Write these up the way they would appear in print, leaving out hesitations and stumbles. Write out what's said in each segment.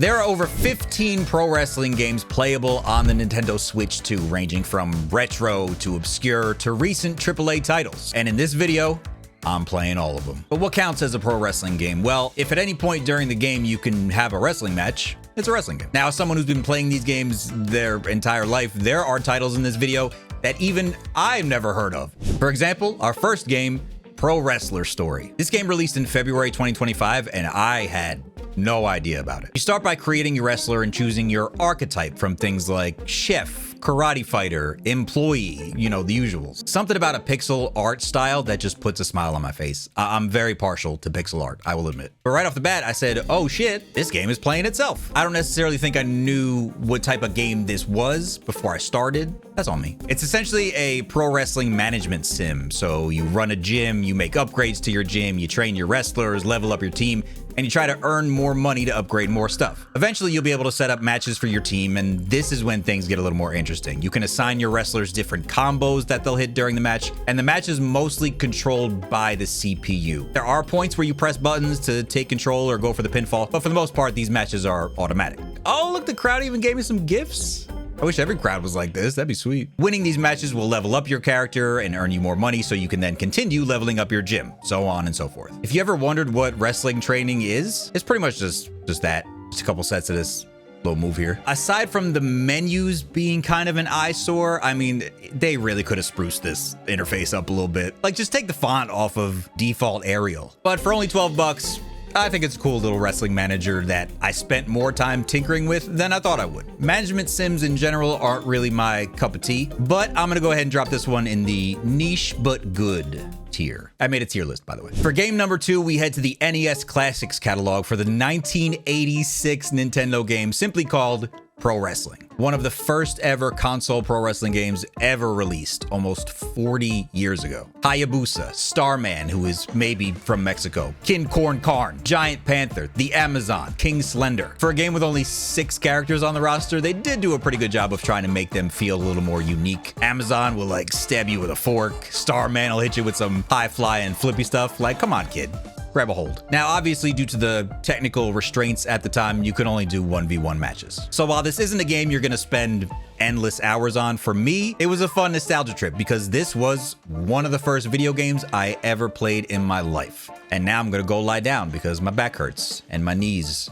There are over 15 pro wrestling games playable on the Nintendo Switch 2, ranging from retro to obscure to recent AAA titles. And in this video, I'm playing all of them. But what counts as a pro wrestling game? Well, if at any point during the game you can have a wrestling match, it's a wrestling game. Now, as someone who's been playing these games their entire life, there are titles in this video that even I've never heard of. For example, our first game, Pro Wrestler Story. This game released in February 2025, and I had no idea about it. You start by creating your wrestler and choosing your archetype from things like chef, karate fighter, employee, you know, the usuals. Something about a pixel art style that just puts a smile on my face. I'm very partial to pixel art, I will admit. But right off the bat, I said, oh shit, this game is playing itself. I don't necessarily think I knew what type of game this was before I started. That's on me. It's essentially a pro wrestling management sim. So you run a gym, you make upgrades to your gym, you train your wrestlers, level up your team, and you try to earn more money to upgrade more stuff. Eventually, you'll be able to set up matches for your team, and this is when things get a little more interesting. You can assign your wrestlers different combos that they'll hit during the match, and the match is mostly controlled by the CPU. There are points where you press buttons to take control or go for the pinfall, but for the most part, these matches are automatic. Oh, look, the crowd even gave me some gifts. I wish every crowd was like this. That'd be sweet. Winning these matches will level up your character and earn you more money so you can then continue leveling up your gym, so on and so forth. If you ever wondered what wrestling training is, it's pretty much just that. Just a couple sets of this little move here. Aside from the menus being kind of an eyesore, I mean, they really could have spruced this interface up a little bit. Like, just take the font off of default Arial. But for only 12 bucks, I think it's a cool little wrestling manager that I spent more time tinkering with than I thought I would. Management sims in general aren't really my cup of tea, but I'm gonna go ahead and drop this one in the niche but good tier. I made a tier list, by the way. For game number 2, we head to the NES Classics catalog for the 1986 Nintendo game simply called Pro Wrestling. One of the first ever console pro wrestling games ever released almost 40 years ago. Hayabusa, Starman, who is maybe from Mexico, King Corn Karn, Giant Panther, the Amazon, King Slender. For a game with only 6 characters on the roster, they did do a pretty good job of trying to make them feel a little more unique. Amazon will like stab you with a fork. Starman will hit you with some high fly and flippy stuff. Like, come on, kid. Grab a hold. Now, obviously, due to the technical restraints at the time, you can only do 1v1 matches. So while this isn't a game you're gonna spend endless hours on, for me, it was a fun nostalgia trip because this was one of the first video games I ever played in my life. And now I'm gonna go lie down because my back hurts and my knees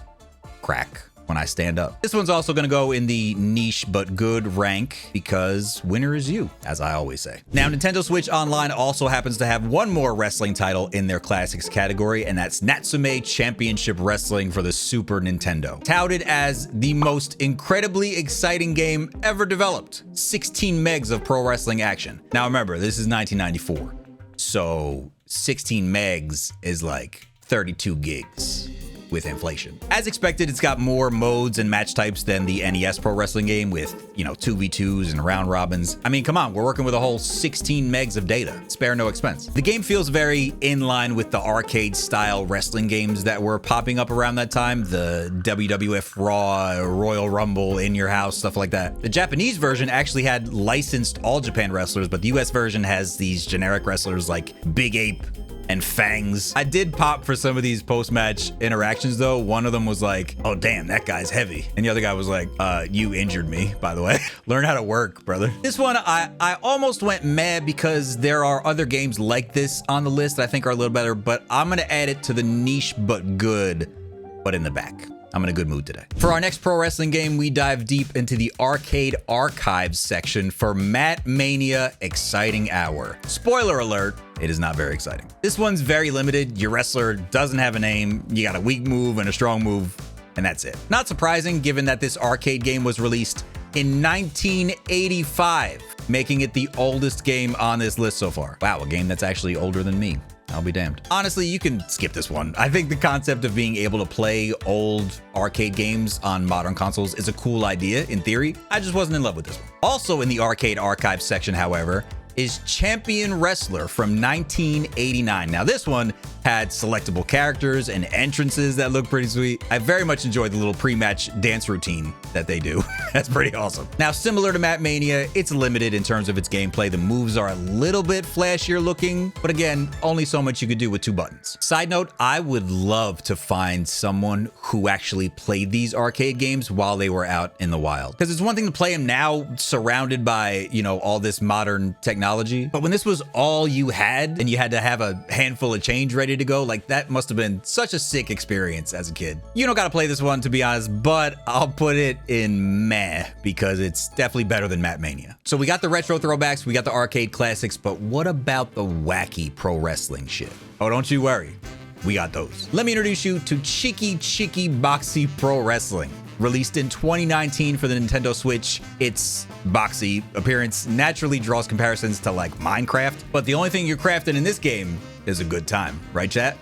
crack when I stand up. This one's also gonna go in the niche but good rank because winner is you, as I always say. Now, Nintendo Switch Online also happens to have one more wrestling title in their classics category, and that's Natsume Championship Wrestling for the Super Nintendo. Touted as the most incredibly exciting game ever developed. 16 megs of pro wrestling action. Now remember, this is 1994. So 16 megs is like 32 gigs. With inflation. As expected, it's got more modes and match types than the NES Pro Wrestling game with, you know, 2v2s and round robins. I mean, come on, we're working with a whole 16 megs of data. Spare no expense. The game feels very in line with the arcade style wrestling games that were popping up around that time. The WWF Raw, Royal Rumble, In Your House, stuff like that. The Japanese version actually had licensed All Japan wrestlers, but the US version has these generic wrestlers like Big Ape and Fangs. I did pop for some of these post-match interactions though. One of them was like, oh damn, that guy's heavy. And the other guy was like, you injured me, by the way. Learn how to work, brother. This one, I almost went mad because there are other games like this on the list that I think are a little better, but I'm gonna add it to the niche but good, but in the back. I'm in a good mood today. For our next pro wrestling game, we dive deep into the arcade archives section for Mania Exciting Hour. Spoiler alert, it is not very exciting. This one's very limited. Your wrestler doesn't have a name. You got a weak move and a strong move, and that's it. Not surprising given that this arcade game was released in 1985, making it the oldest game on this list so far. Wow, a game that's actually older than me. I'll be damned. Honestly, you can skip this one. I think the concept of being able to play old arcade games on modern consoles is a cool idea in theory. I just wasn't in love with this one. Also in the arcade archive section, however, is Champion Wrestler from 1989. Now, this one had selectable characters and entrances that look pretty sweet. I very much enjoyed the little pre-match dance routine that they do. That's pretty awesome. Now, similar to Mania, it's limited in terms of its gameplay. The moves are a little bit flashier looking, but again, only so much you could do with 2 buttons. Side note, I would love to find someone who actually played these arcade games while they were out in the wild. Because it's one thing to play them now surrounded by, you know, all this modern technology. But when this was all you had and you had to have a handful of change ready to go, like that must have been such a sick experience as a kid. You don't got to play this one, to be honest, but I'll put it in meh because it's definitely better than Mania. So we got the retro throwbacks, we got the arcade classics, but what about the wacky pro wrestling shit? Oh, don't you worry. We got those. Let me introduce you to Cheeky Boxy Pro Wrestling. Released in 2019 for the Nintendo Switch, its boxy appearance naturally draws comparisons to like Minecraft, but the only thing you're crafting in this game is a good time, right chat?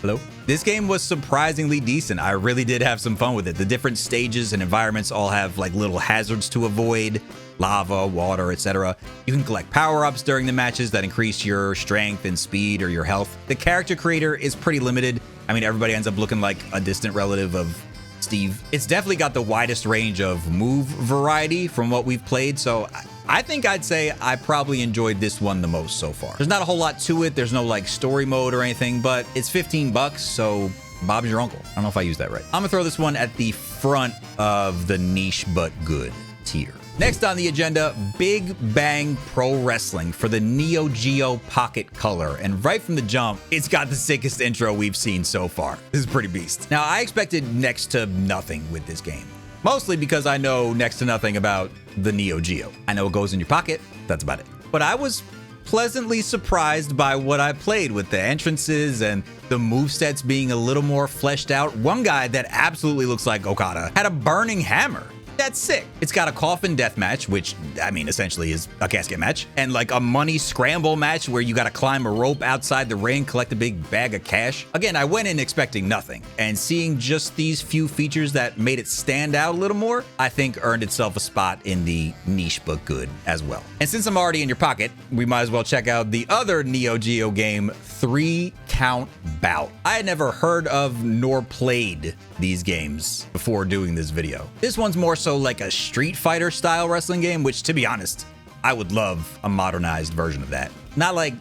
Hello? This game was surprisingly decent. I really did have some fun with it. The different stages and environments all have like little hazards to avoid, lava, water, etc. You can collect power-ups during the matches that increase your strength and speed or your health. The character creator is pretty limited. I mean, everybody ends up looking like a distant relative of Steve. It's definitely got the widest range of move variety from what we've played, so I think I'd say I probably enjoyed this one the most so far. There's not a whole lot to it. There's no like story mode or anything, but it's 15 bucks, so Bob's your uncle. I don't know if I used that right. I'm gonna throw this one at the front of the niche but good tier. Next on the agenda, Big Bang Pro Wrestling for the Neo Geo Pocket Color. And right from the jump, it's got the sickest intro we've seen so far. This is pretty beast. Now, I expected next to nothing with this game. Mostly because I know next to nothing about the Neo Geo. I know it goes in your pocket, that's about it. But I was pleasantly surprised by what I played with the entrances and the movesets being a little more fleshed out. One guy that absolutely looks like Okada had a burning hammer. That's sick. It's got a coffin death match, which I mean essentially is a casket match, and like a money scramble match where you got to climb a rope outside the ring, collect a big bag of cash. Again, I went in expecting nothing, and seeing just these few features that made it stand out a little more, I think earned itself a spot in the niche but good as well. And since I'm already in your pocket, we might as well check out the other Neo Geo game, 3 Count Bout. I had never heard of nor played these games before doing this video. This one's more so like a Street Fighter style wrestling game, which to be honest, I would love a modernized version of that. Not like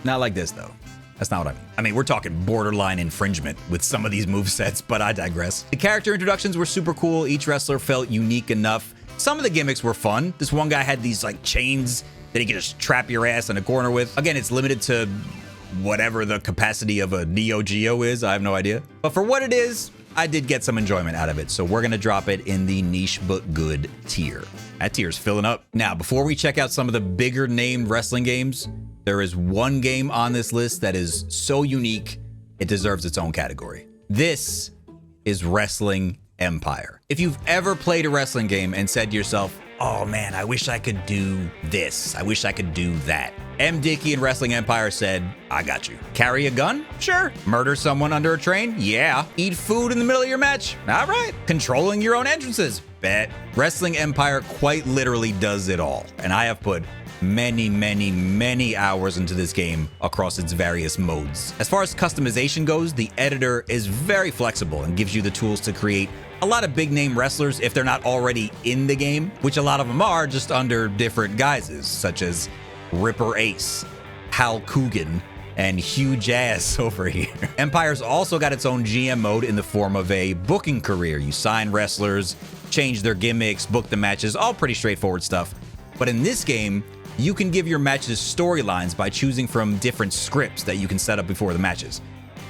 this though. That's not what I mean. I mean, we're talking borderline infringement with some of these movesets, but I digress. The character introductions were super cool. Each wrestler felt unique enough. Some of the gimmicks were fun. This one guy had these like chains that he could just trap your ass in a corner with. Again, it's limited to whatever the capacity of a Neo Geo is. I have no idea. But for what it is, I did get some enjoyment out of it. So we're going to drop it in the niche but good tier. That tier's filling up. Now, before we check out some of the bigger named wrestling games, there is one game on this list that is so unique, it deserves its own category. This is Wrestling Empire. If you've ever played a wrestling game and said to yourself, oh man, I wish I could do this. I wish I could do that. M. Dickey and Wrestling Empire said, I got you. Carry a gun? Sure. Murder someone under a train? Yeah. Eat food in the middle of your match? All right. Controlling your own entrances? Bet. Wrestling Empire quite literally does it all. And I have put many hours into this game across its various modes. As far as customization goes, the editor is very flexible and gives you the tools to create a lot of big name wrestlers if they're not already in the game, which a lot of them are just under different guises, such as Ripper Ace, Hal Coogan, and Huge Ass over here. Empire's also got its own GM mode in the form of a booking career. You sign wrestlers, change their gimmicks, book the matches, all pretty straightforward stuff. But in this game, you can give your matches storylines by choosing from different scripts that you can set up before the matches.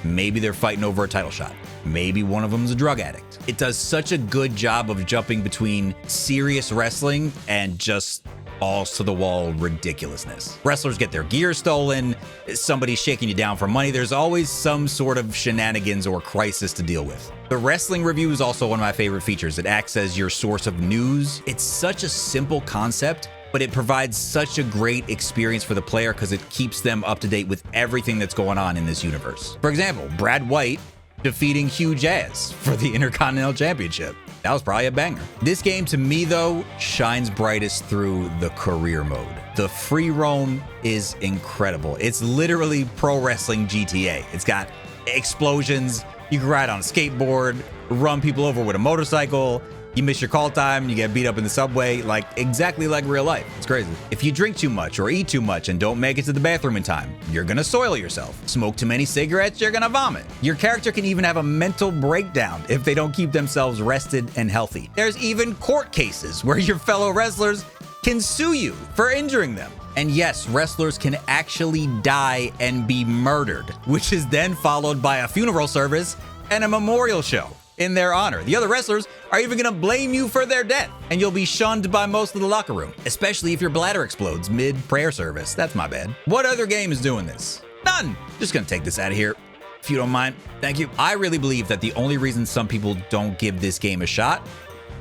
Maybe they're fighting over a title shot. Maybe one of them's a drug addict. It does such a good job of jumping between serious wrestling and just balls to the wall ridiculousness. Wrestlers get their gear stolen, somebody's shaking you down for money. There's always some sort of shenanigans or crisis to deal with. The wrestling review is also one of my favorite features. It acts as your source of news. It's such a simple concept, but it provides such a great experience for the player because it keeps them up to date with everything that's going on in this universe. For example, Brad White defeating Huge Ass for the Intercontinental Championship. That was probably a banger. This game, to me, though, shines brightest through the career mode. The free roam is incredible. It's literally pro wrestling GTA. It's got explosions. You can ride on a skateboard, run people over with a motorcycle. You miss your call time, you get beat up in the subway, like exactly like real life. It's crazy. If you drink too much or eat too much and don't make it to the bathroom in time, you're gonna soil yourself. Smoke too many cigarettes, you're gonna vomit. Your character can even have a mental breakdown if they don't keep themselves rested and healthy. There's even court cases where your fellow wrestlers can sue you for injuring them. And yes, wrestlers can actually die and be murdered, which is then followed by a funeral service and a memorial show in their honor. The other wrestlers are even gonna blame you for their death, and you'll be shunned by most of the locker room, especially if your bladder explodes mid-prayer service. That's my bad. What other game is doing this? None. Just gonna take this out of here, if you don't mind. Thank you. I really believe that the only reason some people don't give this game a shot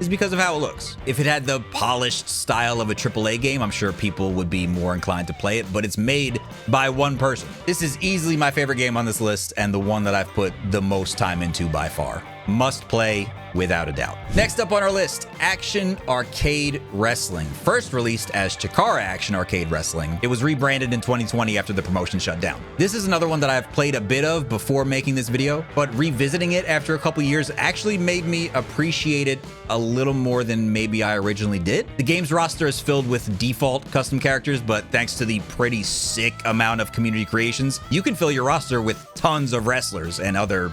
is because of how it looks. If it had the polished style of a AAA game, I'm sure people would be more inclined to play it, but it's made by one person. This is easily my favorite game on this list and the one that I've put the most time into by far. Must play without a doubt. Next up on our list, Action Arcade Wrestling. First released as Chikara Action Arcade Wrestling, it was rebranded in 2020 after the promotion shut down. This is another one that I've played a bit of before making this video, but revisiting it after a couple years actually made me appreciate it a little more than maybe I originally did. The game's roster is filled with default custom characters, but thanks to the pretty sick amount of community creations, you can fill your roster with tons of wrestlers and other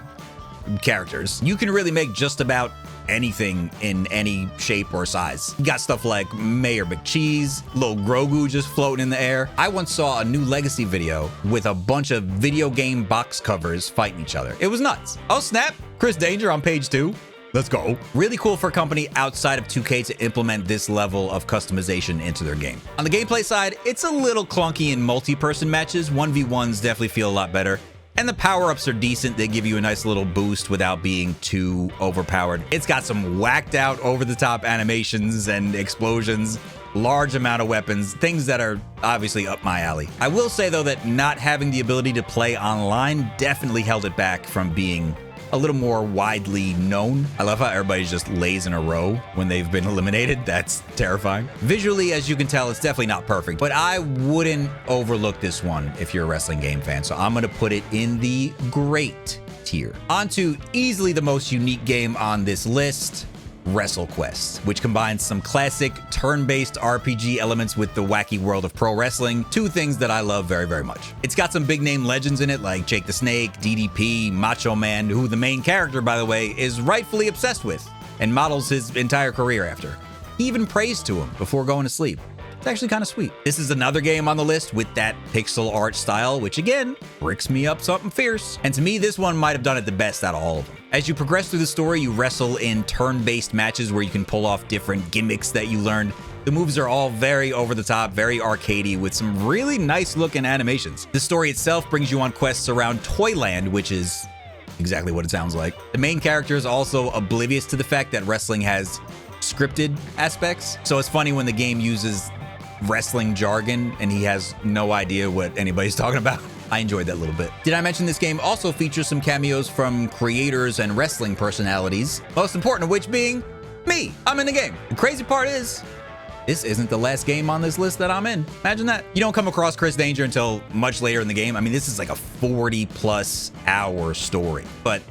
characters. You can really make just about anything in any shape or size. You got stuff like Mayor McCheese, little Grogu just floating in the air. I once saw a new Legacy video with a bunch of video game box covers fighting each other. It was nuts. Oh snap, Chris Danger on page 2. Let's go. Really cool for a company outside of 2K to implement this level of customization into their game. On the gameplay side, it's a little clunky in multi-person matches. 1v1s definitely feel a lot better. And the power-ups are decent. They give you a nice little boost without being too overpowered. It's got some whacked out over-the-top animations and explosions, large amount of weapons, things that are obviously up my alley. I will say though that not having the ability to play online definitely held it back from being a little more widely known. I love how everybody just lays in a row when they've been eliminated. That's terrifying. Visually, as you can tell, it's definitely not perfect, but I wouldn't overlook this one if you're a wrestling game fan. So I'm gonna put it in the great tier. On to easily the most unique game on this list, Wrestle Quest, which combines some classic turn-based RPG elements with the wacky world of pro wrestling, two things that I love very, very much. It's got some big-name legends in it like Jake the Snake, DDP, Macho Man, who the main character, by the way, is rightfully obsessed with and models his entire career after. He even prays to him before going to sleep. It's actually kind of sweet. This is another game on the list with that pixel art style, which again, bricks me up something fierce. And to me, this one might have done it the best out of all of them. As you progress through the story, you wrestle in turn-based matches where you can pull off different gimmicks that you learned. The moves are all very over the top, very arcadey, with some really nice looking animations. The story itself brings you on quests around Toyland, which is exactly what it sounds like. The main character is also oblivious to the fact that wrestling has scripted aspects. So it's funny when the game uses wrestling jargon and he has no idea what anybody's talking about. I enjoyed that a little bit. Did I mention this game also features some cameos from creators and wrestling personalities, most important of which being me. I'm in the game. The crazy part is, this isn't the last game on this list that I'm in. Imagine that. You don't come across Chris Danger until much later in the game. I mean, this is like a 40+ hour story, but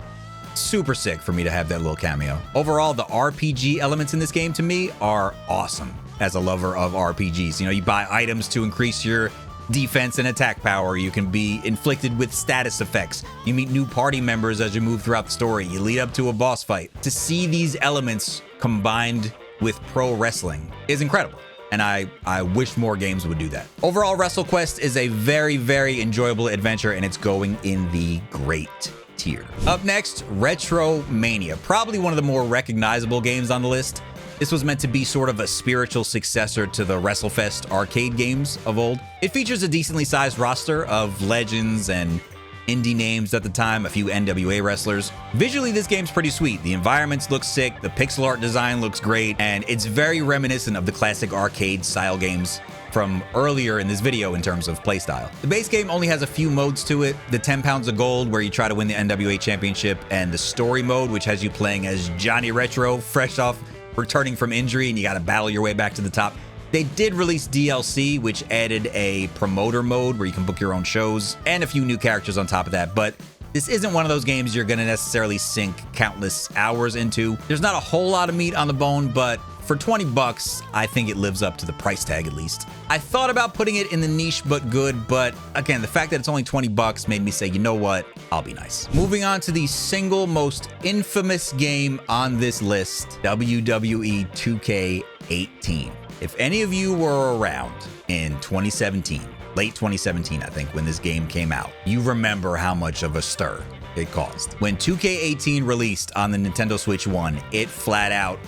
super sick for me to have that little cameo. Overall, the RPG elements in this game to me are awesome. As a lover of RPGs, you know, you buy items to increase your defense and attack power. You can be inflicted with status effects. You meet new party members as you move throughout the story. You lead up to a boss fight. To see these elements combined with pro wrestling is incredible. And I wish more games would do that. Overall, Wrestle Quest is a very, very enjoyable adventure, and it's going in the great tier. Up next, Retro Mania, probably one of the more recognizable games on the list. This was meant to be sort of a spiritual successor to the WrestleFest arcade games of old. It features a decently sized roster of legends and indie names at the time, a few NWA wrestlers. Visually, this game's pretty sweet. The environments look sick, the pixel art design looks great, and it's very reminiscent of the classic arcade style games from earlier in this video in terms of playstyle. The base game only has a few modes to it. The 10 pounds of gold, where you try to win the NWA championship, and the story mode, which has you playing as Johnny Retro, fresh off returning from injury, and you got to battle your way back to the top. They did release DLC, which added a promoter mode where you can book your own shows and a few new characters on top of that, but this isn't one of those games you're going to necessarily sink countless hours into. There's not a whole lot of meat on the bone, but for 20 bucks, I think it lives up to the price tag at least. I thought about putting it in the niche but good, but again, the fact that it's only 20 bucks made me say, you know what, I'll be nice. Moving on to the single most infamous game on this list, WWE 2K18. If any of you were around in 2017, late 2017, I think, when this game came out, you remember how much of a stir it caused. When 2K18 released on the Nintendo Switch 1, it flat out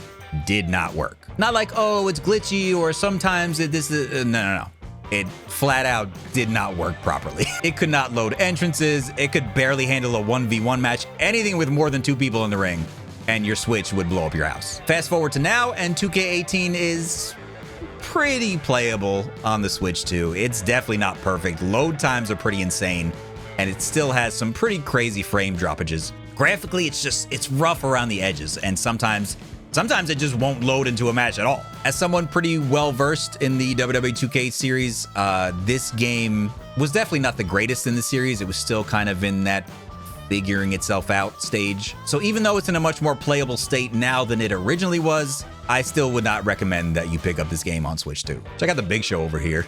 did not work. Not like, oh, it's glitchy or sometimes no. It flat out did not work properly. It could not load entrances. It could barely handle a 1v1 match, anything with more than 2 people in the ring, and your Switch would blow up your house. Fast forward to now, and 2K18 is pretty playable on the Switch 2. It's definitely not perfect. Load times are pretty insane, and it still has some pretty crazy frame droppages. Graphically, it's rough around the edges, and sometimes it just won't load into a match at all. As someone pretty well versed in the WWE 2K series, this game was definitely not the greatest in the series. It was still kind of in that figuring itself out stage. So even though it's in a much more playable state now than it originally was, I still would not recommend that you pick up this game on Switch 2. Check out the Big Show over here.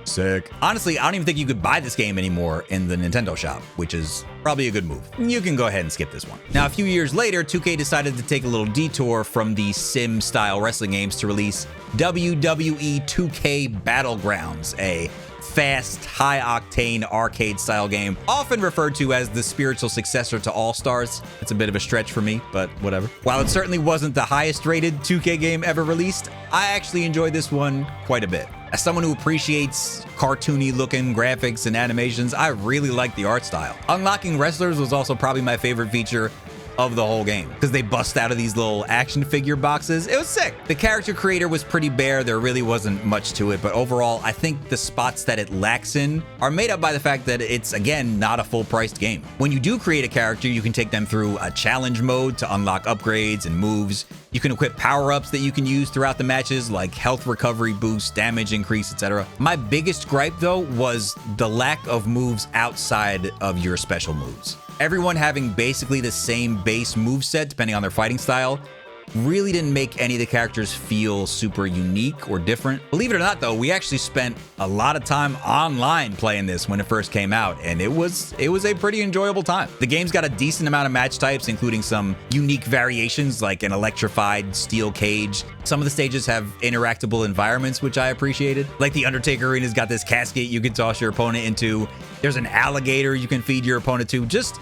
Sick. Honestly, I don't even think you could buy this game anymore in the Nintendo shop, which is probably a good move. You can go ahead and skip this one. Now, a few years later, 2K decided to take a little detour from the sim-style wrestling games to release WWE 2K Battlegrounds, a fast, high-octane arcade-style game, often referred to as the spiritual successor to All-Stars. It's a bit of a stretch for me, but whatever. While it certainly wasn't the highest-rated 2K game ever released, I actually enjoyed this one quite a bit. As someone who appreciates cartoony-looking graphics and animations, I really like the art style. Unlocking wrestlers was also probably my favorite feature of the whole game, because they bust out of these little action figure boxes. It was sick. The character creator was pretty bare. There really wasn't much to it, but overall, I think the spots that it lacks in are made up by the fact that it's, again, not a full-priced game. When you do create a character, you can take them through a challenge mode to unlock upgrades and moves. You can equip power-ups that you can use throughout the matches, like health recovery boost, damage increase, etc. My biggest gripe, though, was the lack of moves outside of your special moves. Everyone having basically the same base moveset depending on their fighting style really didn't make any of the characters feel super unique or different. Believe it or not, though, we actually spent a lot of time online playing this when it first came out, and it was a pretty enjoyable time. The game's got a decent amount of match types, including some unique variations like an electrified steel cage. Some of the stages have interactable environments, which I appreciated. Like the Undertaker Arena's got this casket you can toss your opponent into. There's an alligator you can feed your opponent to. Just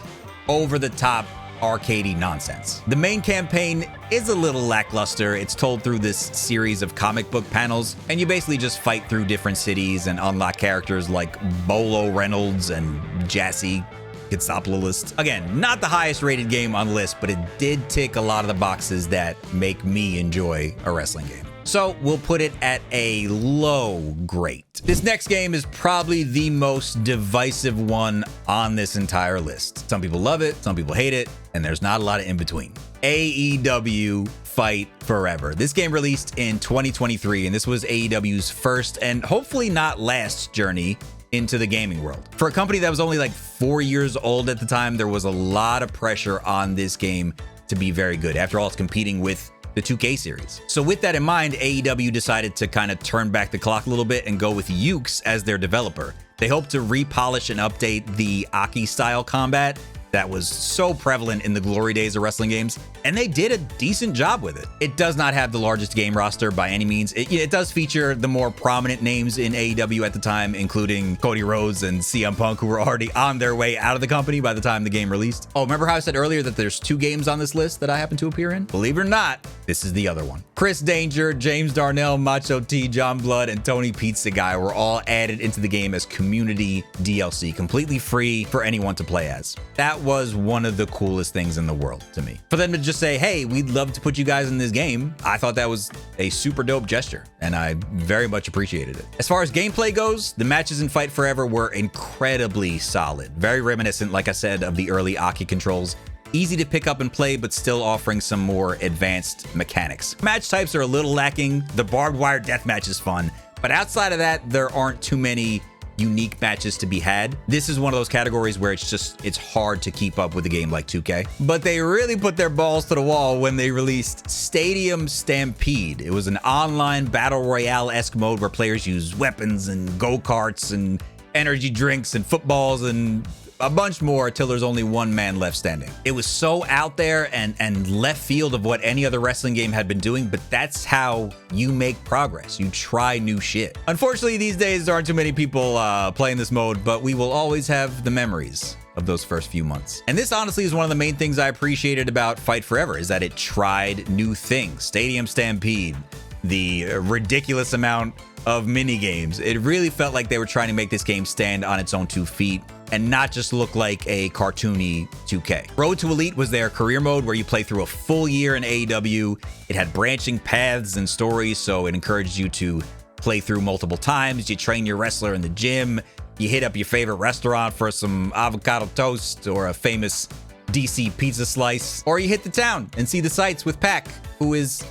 over-the-top arcadey nonsense. The main campaign is a little lackluster. It's told through this series of comic book panels, and you basically just fight through different cities and unlock characters like Bolo Reynolds and Jassy Gitsopoulos. Again, not the highest rated game on the list, but it did tick a lot of the boxes that make me enjoy a wrestling game. So we'll put it at a low grade. This next game is probably the most divisive one on this entire list. Some people love it, some people hate it, and there's not a lot of in between. AEW Fight Forever. This game released in 2023, and this was AEW's first and hopefully not last journey into the gaming world. For a company that was only like 4 years old at the time, there was a lot of pressure on this game to be very good. After all, it's competing with the 2K series. So with that in mind, AEW decided to kind of turn back the clock a little bit and go with Yuke's as their developer. They hope to repolish and update the Aki style combat that was so prevalent in the glory days of wrestling games, and they did a decent job with it. It does not have the largest game roster by any means. It does feature the more prominent names in AEW at the time, including Cody Rhodes and CM Punk, who were already on their way out of the company by the time the game released. Oh, remember how I said earlier that there's 2 games on this list that I happen to appear in? Believe it or not, this is the other one. Chris Danger, James Darnell, Macho T, John Blood, and Tony Pizza Guy were all added into the game as community DLC, completely free for anyone to play as. That was one of the coolest things in the world to me. For them to just say, hey, we'd love to put you guys in this game, I thought that was a super dope gesture, and I very much appreciated it. As far as gameplay goes, the matches in Fight Forever were incredibly solid. Very reminiscent, like I said, of the early Aki controls. easy to pick up and play, but still offering some more advanced mechanics. Match types are a little lacking. The barbed wire deathmatch is fun, but outside of that, there aren't too many unique matches to be had. This is one of those categories where it's hard to keep up with a game like 2K. But they really put their balls to the wall when they released Stadium Stampede. It was an online battle royale-esque mode where players use weapons and go-karts and energy drinks and footballs and a bunch more till there's only one man left standing. It was so out there and left field of what any other wrestling game had been doing, but that's how you make progress. You try new shit. Unfortunately, these days there aren't too many people playing this mode, but we will always have the memories of those first few months. And this honestly is one of the main things I appreciated about Fight Forever, is that it tried new things. Stadium Stampede, the ridiculous amount of mini games. It really felt like they were trying to make this game stand on its own 2 feet and not just look like a cartoony 2K. Road to Elite was their career mode where you play through a full year in AEW. It had branching paths and stories, so it encouraged you to play through multiple times. You train your wrestler in the gym. You hit up your favorite restaurant for some avocado toast or a famous DC pizza slice. Or you hit the town and see the sights with Pac, who is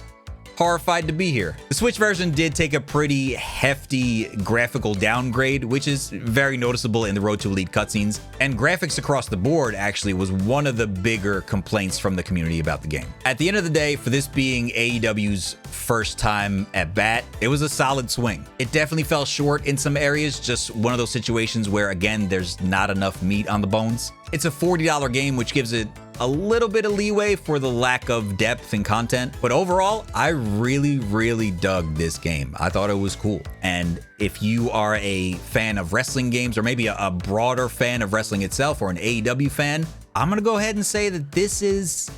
horrified to be here. The Switch version did take a pretty hefty graphical downgrade, which is very noticeable in the Road to Elite cutscenes, and graphics across the board actually was one of the bigger complaints from the community about the game. At the end of the day, for this being AEW's first time at bat, it was a solid swing. It definitely fell short in some areas, just one of those situations where, again, there's not enough meat on the bones. It's a $40 game, which gives it a little bit of leeway for the lack of depth and content. But overall, I really dug this game. I thought it was cool. And if you are a fan of wrestling games, or maybe a broader fan of wrestling itself, or an AEW fan, I'm gonna go ahead and say that this is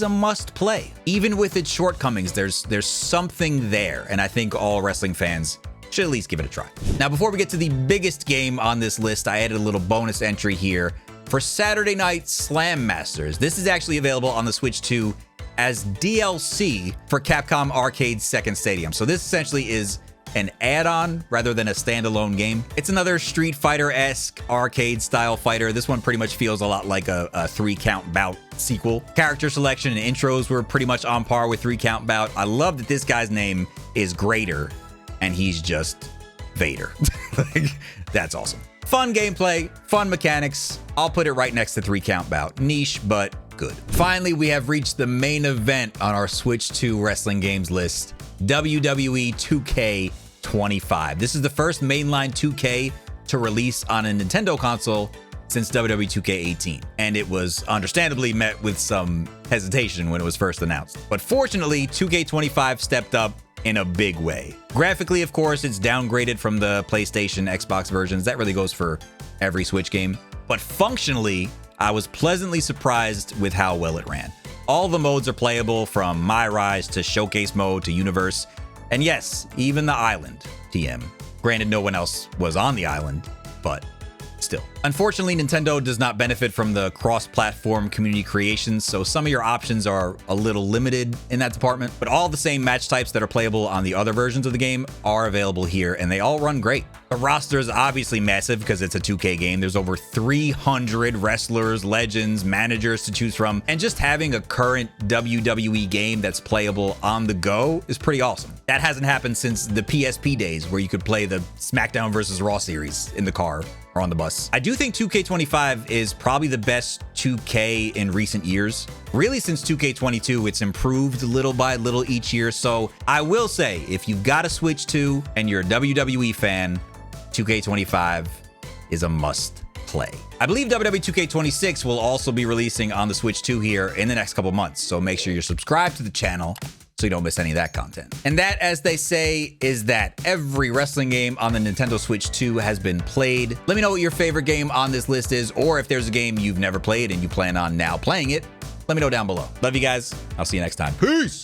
a must play. Even with its shortcomings, there's something there, and I think all wrestling fans should at least give it a try. Now, before we get to the biggest game on this list, I added a little bonus entry here for Saturday Night Slam Masters. This is actually available on the Switch 2 as DLC for Capcom Arcade's Second Stadium. So this essentially is an add-on rather than a standalone game. It's another Street Fighter-esque arcade-style fighter. This one pretty much feels a lot like a 3-count Bout sequel. Character selection and intros were pretty much on par with 3-count Bout. I love that this guy's name is Greater, and he's just Vader. Like, that's awesome. Fun gameplay, fun mechanics. I'll put it right next to 3-count Bout. Niche, but good. Finally, we have reached the main event on our Switch 2 wrestling games list, WWE 2K25. This is the first mainline 2K to release on a Nintendo console since WWE 2K18, and it was understandably met with some hesitation when it was first announced. But fortunately, 2K25 stepped up in a big way. Graphically, of course, it's downgraded from the PlayStation, Xbox versions. That really goes for every Switch game. But functionally, I was pleasantly surprised with how well it ran. All the modes are playable, from My Rise to Showcase Mode to Universe. And yes, even the island, TM. Granted, no one else was on the island, but still. Unfortunately, Nintendo does not benefit from the cross-platform community creations, so some of your options are a little limited in that department, but all the same match types that are playable on the other versions of the game are available here, and they all run great. The roster is obviously massive because it's a 2K game. There's over 300 wrestlers, legends, managers to choose from, and just having a current WWE game that's playable on the go is pretty awesome. That hasn't happened since the PSP days, where you could play the SmackDown vs. Raw series in the car or on the bus. I do think 2K25 is probably the best 2K in recent years. Really, since 2K22, it's improved little by little each year. So I will say, if you've got a Switch 2 and you're a WWE fan, 2K25 is a must play. I believe WWE 2K26 will also be releasing on the Switch 2 here in the next couple months. So make sure you're subscribed to the channel so you don't miss any of that content. And that, as they say, is that every wrestling game on the Nintendo Switch 2 has been played. Let me know what your favorite game on this list is, or if there's a game you've never played and you plan on now playing it, let me know down below. Love you guys. I'll see you next time. Peace.